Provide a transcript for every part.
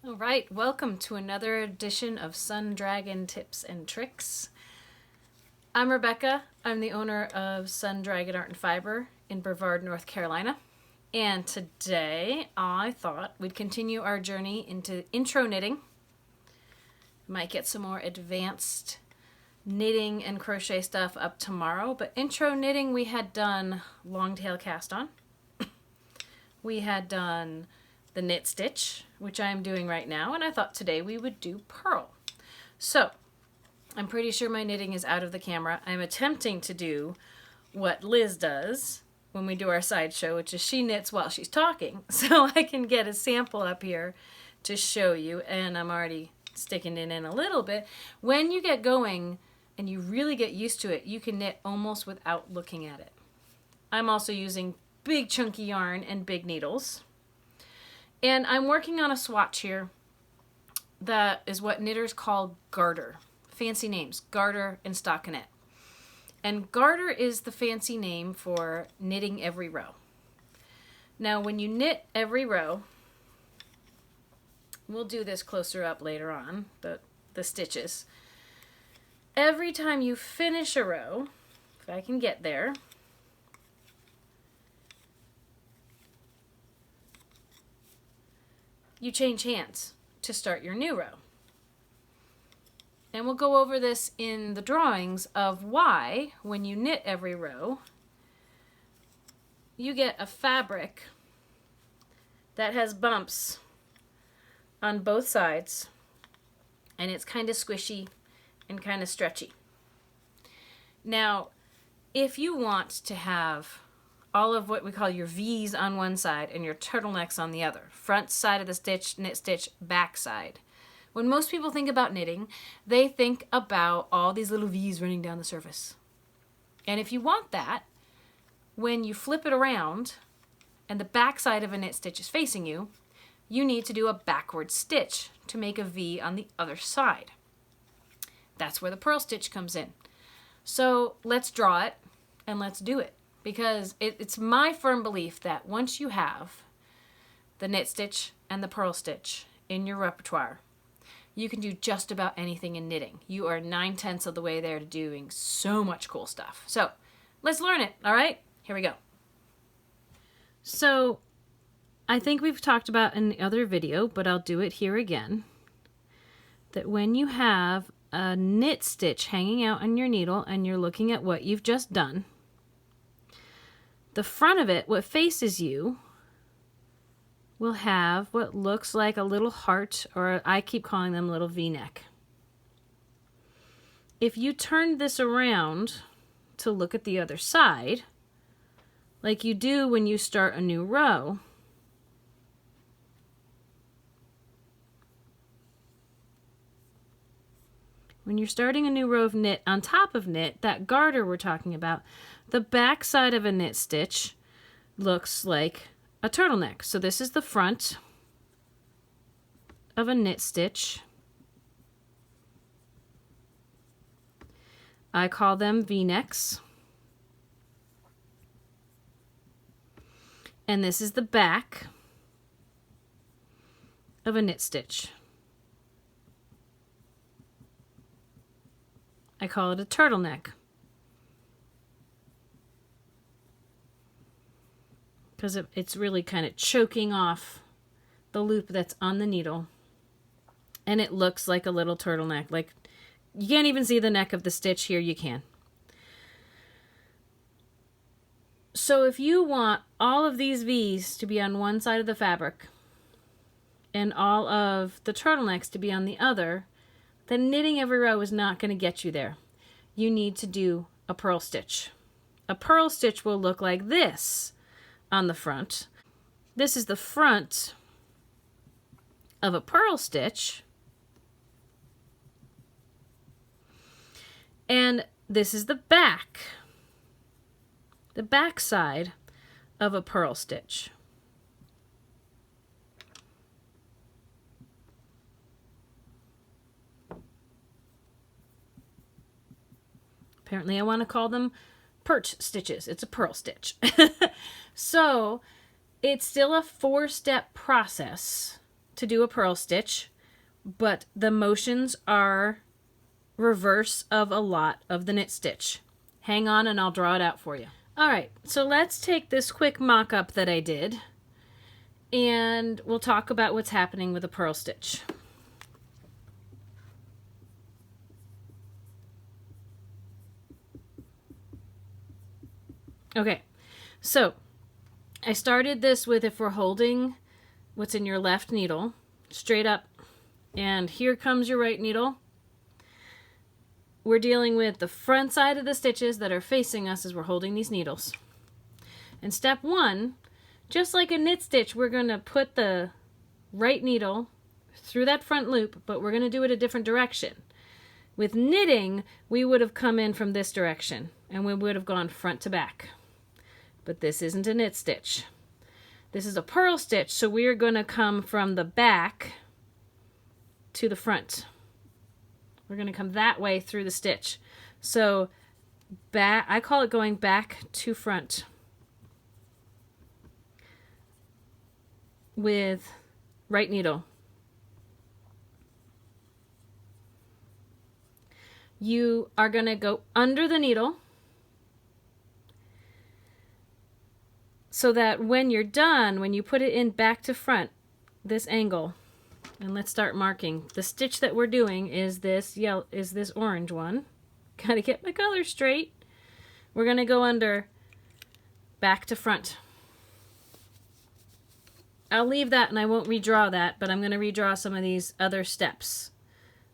All right, welcome to another edition of Sun Dragon Tips and Tricks. I'm Rebecca. I'm the owner of Sun Dragon Art and Fiber in Brevard, North Carolina. And today I thought we'd continue our journey into intro knitting. Might get some more advanced knitting and crochet stuff up tomorrow, but intro knitting we had done long tail cast on. We had done the knit stitch, which I am doing right now, and I thought today we would do purl. So I'm pretty sure my knitting is out of the camera. I'm attempting to do what Liz does when we do our sideshow, which is she knits while she's talking, so I can get a sample up here to show you, and I'm already sticking it in a little bit. When you get going and you really get used to it, you can knit almost without looking at it. I'm also using big chunky yarn and big needles. And I'm working on a swatch here that is what knitters call garter. Fancy names, garter and stockinette. And garter is the fancy name for knitting every row. Now when you knit every row, we'll do this closer up later on, the stitches. Every time you finish a row, if I can get there, you change hands to start your new row. And we'll go over this in the drawings of why, when you knit every row, you get a fabric that has bumps on both sides, and it's kind of squishy and kind of stretchy. Now, if you want to have all of what we call your V's on one side and your turtlenecks on the other. Front side of the stitch, knit stitch, back side. When most people think about knitting, they think about all these little V's running down the surface. And if you want that, when you flip it around and the back side of a knit stitch is facing you, you need to do a backward stitch to make a V on the other side. That's where the purl stitch comes in. So let's draw it and let's do it. Because it's my firm belief that once you have the knit stitch and the purl stitch in your repertoire, you can do just about anything in knitting. You are 9/10 of the way there to doing so much cool stuff. So let's learn it, all right? Here we go. So I think we've talked about in the other video, but I'll do it here again, that when you have a knit stitch hanging out on your needle and you're looking at what you've just done, the front of it, what faces you, will have what looks like a little heart, or I keep calling them little V-neck. If you turn this around to look at the other side, like you do when you start a new row, when you're starting a new row of knit on top of knit, that garter we're talking about, the back side of a knit stitch looks like a turtleneck. So this is the front of a knit stitch. I call them V-necks. And this is the back of a knit stitch. I call it a turtleneck, because it's really kind of choking off the loop that's on the needle, and it looks like a little turtleneck. Like, you can't even see the neck of the stitch. Here you can. So if you want all of these V's to be on one side of the fabric and all of the turtlenecks to be on the other, then knitting every row is not going to get you there. You need to do a purl stitch. A purl stitch will look like this on the front. This is the front of a purl stitch. And this is the back side of a purl stitch. Apparently I want to call them perch stitches. It's a purl stitch. So it's still a 4-step process to do a purl stitch, but the motions are reverse of a lot of the knit stitch. Hang on and I'll draw it out for you. All right, so let's take this quick mock-up that I did and we'll talk about what's happening with a purl stitch. Okay, so I started this with, if we're holding what's in your left needle straight up, and here comes your right needle, we're dealing with the front side of the stitches that are facing us as we're holding these needles. And step one, just like a knit stitch, we're going to put the right needle through that front loop, but we're going to do it a different direction. With knitting, we would have come in from this direction and we would have gone front to back. But this isn't a knit stitch. This is a purl stitch, so we are going to come from the back to the front. We're going to come that way through the stitch. So back, I call it going back to front with right needle. You are going to go under the needle so that when you're done, when you put it in back to front, this angle, and let's start marking. The stitch that we're doing is this yellow, is this orange one. Gotta get my colors straight. We're gonna go under back to front. I'll leave that and I won't redraw that, but I'm gonna redraw some of these other steps.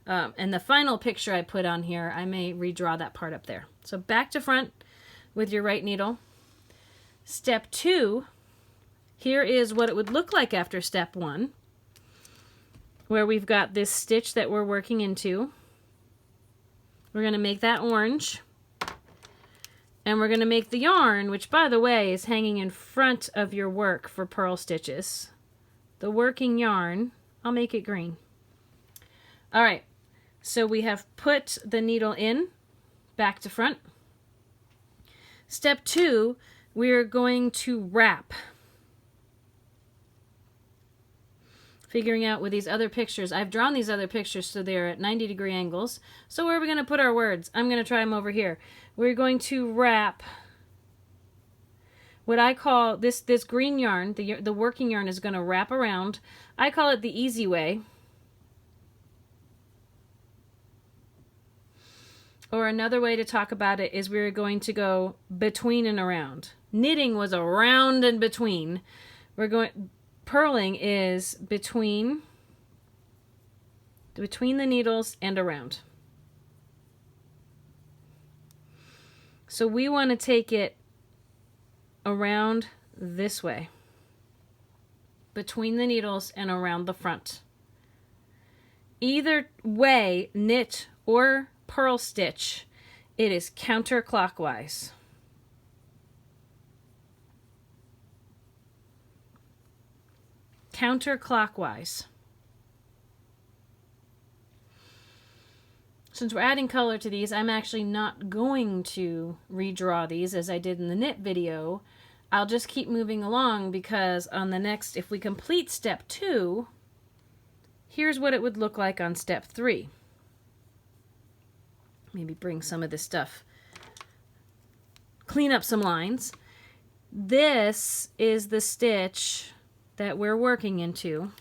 And the final picture I put on here, I may redraw that part up there. So back to front with your right needle. Step two, here is what it would look like after step one, where we've got this stitch that we're working into. We're going to make that orange, and we're going to make the yarn, which by the way is hanging in front of your work for purl stitches. The working yarn, I'll make it green. All right, so we have put the needle in, back to front. Step two, we're going to wrap. Figuring out with these other pictures, I've drawn these other pictures so they're at 90-degree angles. So where are we going to put our words? I'm going to try them over here. We're going to wrap what I call this green yarn, the working yarn is going to wrap around. I call it the easy way. Or another way to talk about it is we're going to go between and around. Knitting was around and between. Purling is between the needles and around. So we want to take it around this way, between the needles and around the front. Either way, knit or purl stitch, it is counterclockwise. Counterclockwise. Since we're adding color to these, I'm actually not going to redraw these as I did in the knit video. I'll just keep moving along because on the next, if we complete step 2, here's what it would look like on step 3. Maybe bring some of this stuff, clean up some lines. This is the stitch that we're working into.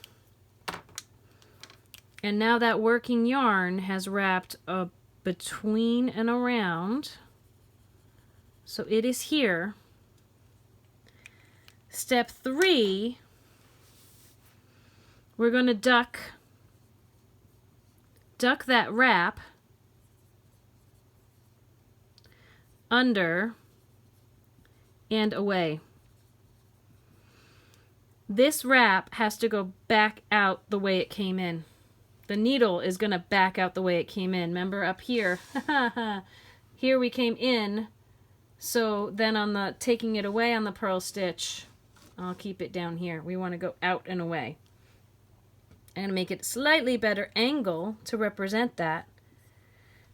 And now that working yarn has wrapped between and around. So it is here. Step 3, we're going to duck that wrap under and away. This wrap has to go back out the way it came in. The needle is going to back out the way it came in. Remember up here, here we came in, so then on the taking it away on the purl stitch, I'll keep it down here. We want to go out and away. I'm going to make it slightly better angle to represent that.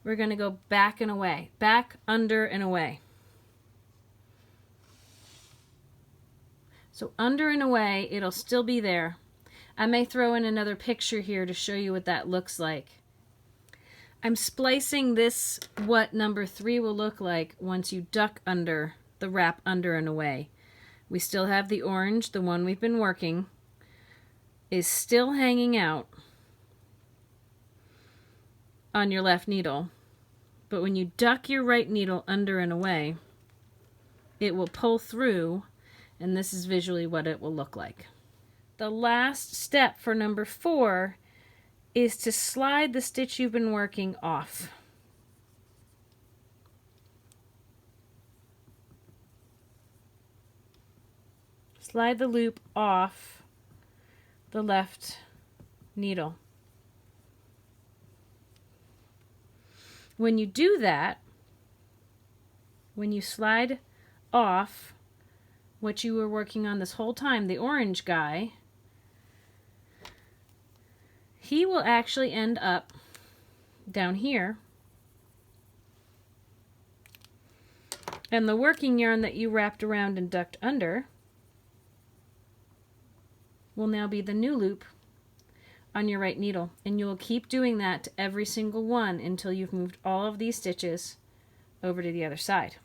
We're going to go back and away, back, under, and away. So under and away, it'll still be there. I may throw in another picture here to show you what that looks like. I'm splicing this, what number 3 will look like once you duck under the wrap under and away. We still have the orange, the one we've been working, is still hanging out on your left needle. But when you duck your right needle under and away, it will pull through, and this is visually what it will look like. The last step for number 4 is to slide the stitch you've been working off. Slide the loop off the left needle. When you do that, when you slide off what you were working on this whole time, the orange guy, he will actually end up down here. And the working yarn that you wrapped around and ducked under will now be the new loop on your right needle. And you will keep doing that to every single one until you've moved all of these stitches over to the other side.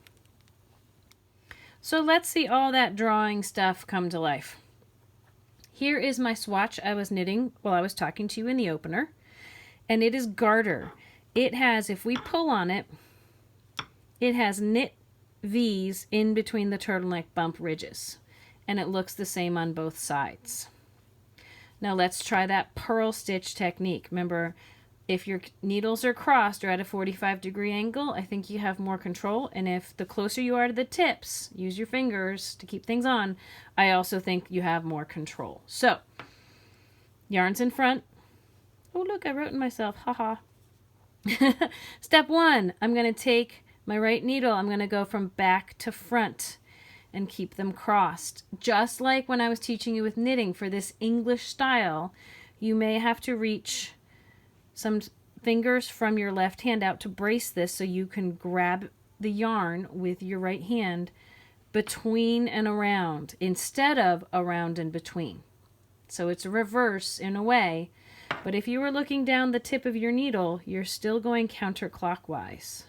So let's see all that drawing stuff come to life. Here is my swatch I was knitting while I was talking to you in the opener, and it is garter. It has, if we pull on it, it has knit V's in between the turtleneck bump ridges, and it looks the same on both sides. Now let's try that purl stitch technique. Remember, if your needles are crossed or at a 45-degree angle, I think you have more control. And if the closer you are to the tips, use your fingers to keep things on, I also think you have more control. So, yarn's in front. Oh, look, I wrote in myself, haha. Step 1, I'm going to take my right needle, I'm going to go from back to front and keep them crossed. Just like when I was teaching you with knitting for this English style, you may have to reach some fingers from your left hand out to brace this so you can grab the yarn with your right hand between and around instead of around and between. So it's a reverse in a way, but if you were looking down the tip of your needle, you're still going counterclockwise.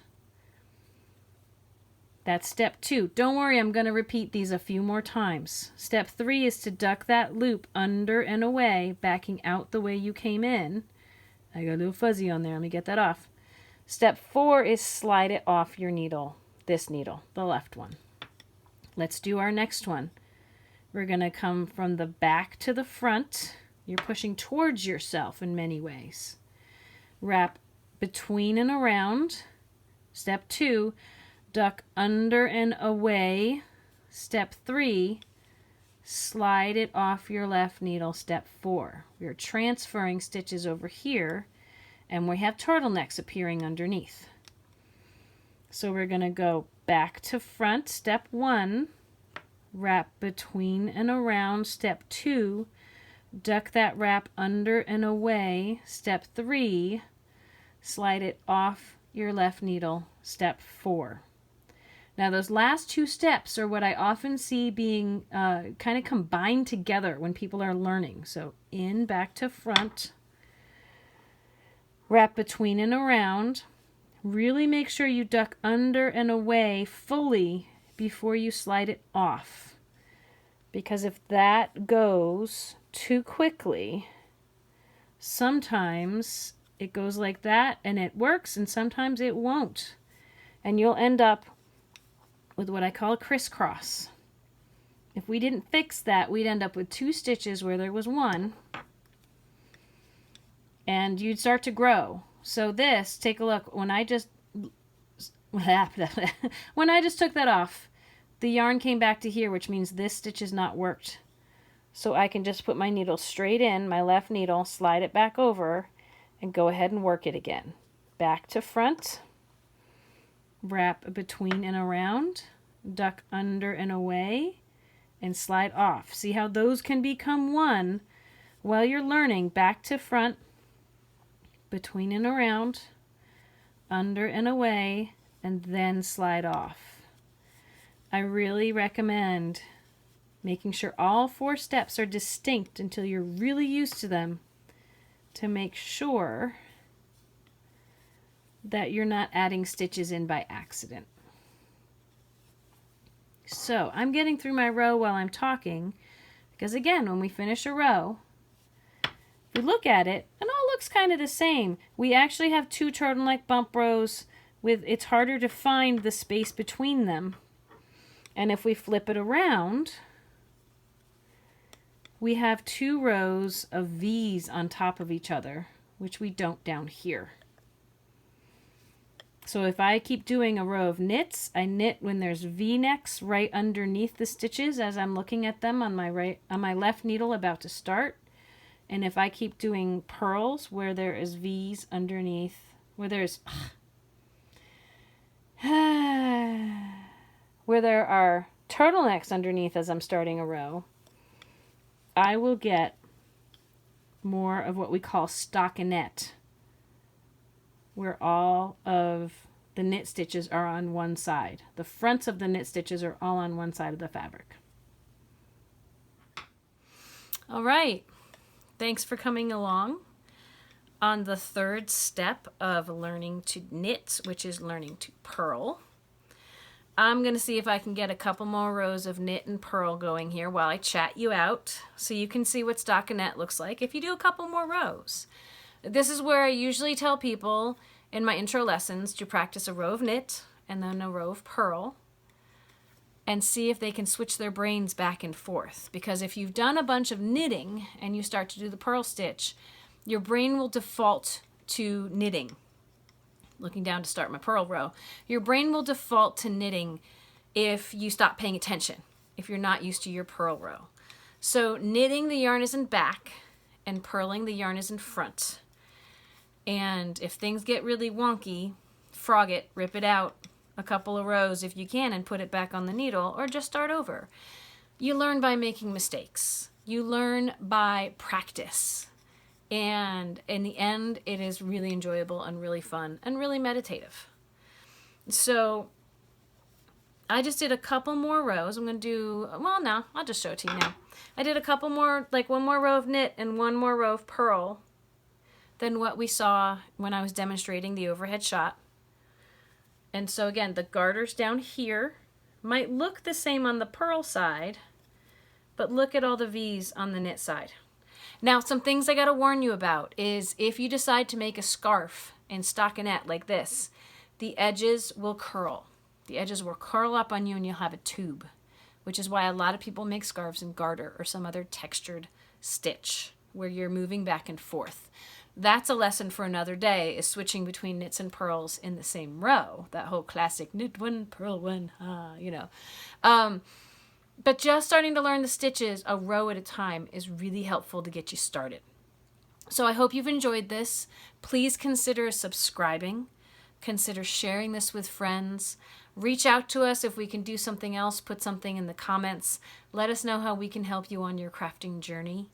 That's step 2. Don't worry, I'm going to repeat these a few more times. Step 3 is to duck that loop under and away, backing out the way you came in. I got a little fuzzy on there. Let me get that off. Step 4 is slide it off your needle. This needle, the left one. Let's do our next one. We're going to come from the back to the front. You're pushing towards yourself in many ways. Wrap between and around. Step 2, duck under and away. Step 3, slide it off your left needle. Step 4. We're transferring stitches over here, and we have turtlenecks appearing underneath. So we're going to go back to front. Step 1, wrap between and around. Step 2, duck that wrap under and away. Step 3, slide it off your left needle. Step 4. Now those last 2 steps are what I often see being kind of combined together when people are learning. So in, back to front, wrap between and around. Really make sure you duck under and away fully before you slide it off. Because if that goes too quickly, sometimes it goes like that and it works, and sometimes it won't. And you'll end up with what I call a crisscross. If we didn't fix that, we'd end up with 2 stitches where there was 1, and you'd start to grow. So this, take a look, when I just took that off, the yarn came back to here, which means this stitch is not worked. So I can just put my needle straight in, my left needle, slide it back over, and go ahead and work it again. Back to front. Wrap between and around, duck under and away, and slide off. See how those can become one while you're learning. Back to front, between and around, under and away, and then slide off. I really recommend making sure all 4 steps are distinct until you're really used to them, to make sure that you're not adding stitches in by accident. So I'm getting through my row while I'm talking, because again, when we finish a row, if we look at it, it all looks kind of the same. We actually have 2 turtleneck bump rows with, it's harder to find the space between them. And if we flip it around, we have 2 rows of V's on top of each other, which we don't down here. So if I keep doing a row of knits, I knit when there's V-necks right underneath the stitches as I'm looking at them on my left needle about to start. And if I keep doing purls where there is V's underneath, where there's where there are turtlenecks underneath as I'm starting a row, I will get more of what we call stockinette, where all of the knit stitches are on one side. The fronts of the knit stitches are all on one side of the fabric. All right, thanks for coming along on the 3rd step of learning to knit, which is learning to purl. I'm going to see if I can get a couple more rows of knit and purl going here while I chat you out, so you can see what stockinette looks like if you do a couple more rows. This is where I usually tell people in my intro lessons to practice a row of knit and then a row of purl and see if they can switch their brains back and forth. Because if you've done a bunch of knitting and you start to do the purl stitch, your brain will default to knitting. Looking down to start my purl row, your brain will default to knitting if you stop paying attention, if you're not used to your purl row. So knitting, the yarn is in back, and purling, the yarn is in front. And if things get really wonky, frog it, rip it out a couple of rows if you can and put it back on the needle, or just start over. You learn by making mistakes. You learn by practice. And in the end, it is really enjoyable and really fun and really meditative. So I just did a couple more rows. I'm going to do, well, no, I'll just show it to you now. I did a couple more, like 1 more row of knit and 1 more row of purl than what we saw when I was demonstrating the overhead shot. And so again, the garters down here might look the same on the purl side, but look at all the V's on the knit side. Now, some things I gotta warn you about is if you decide to make a scarf in stockinette like this, the edges will curl. The edges will curl up on you and you'll have a tube, which is why a lot of people make scarves in garter or some other textured stitch where you're moving back and forth. That's a lesson for another day, is switching between knits and purls in the same row. That whole classic knit 1, purl 1, you know. But just starting to learn the stitches a row at a time is really helpful to get you started. So I hope you've enjoyed this. Please consider subscribing. Consider sharing this with friends. Reach out to us if we can do something else. Put something in the comments. Let us know how we can help you on your crafting journey.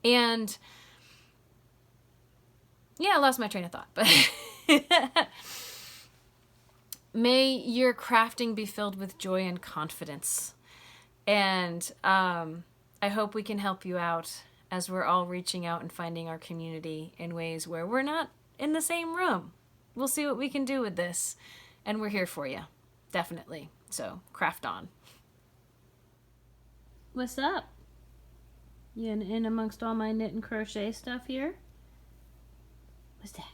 And yeah, I lost my train of thought. But may your crafting be filled with joy and confidence. And I hope we can help you out as we're all reaching out and finding our community in ways where we're not in the same room. We'll see what we can do with this. And we're here for you. Definitely. So, craft on. What's up? You in amongst all my knit and crochet stuff here? What's that?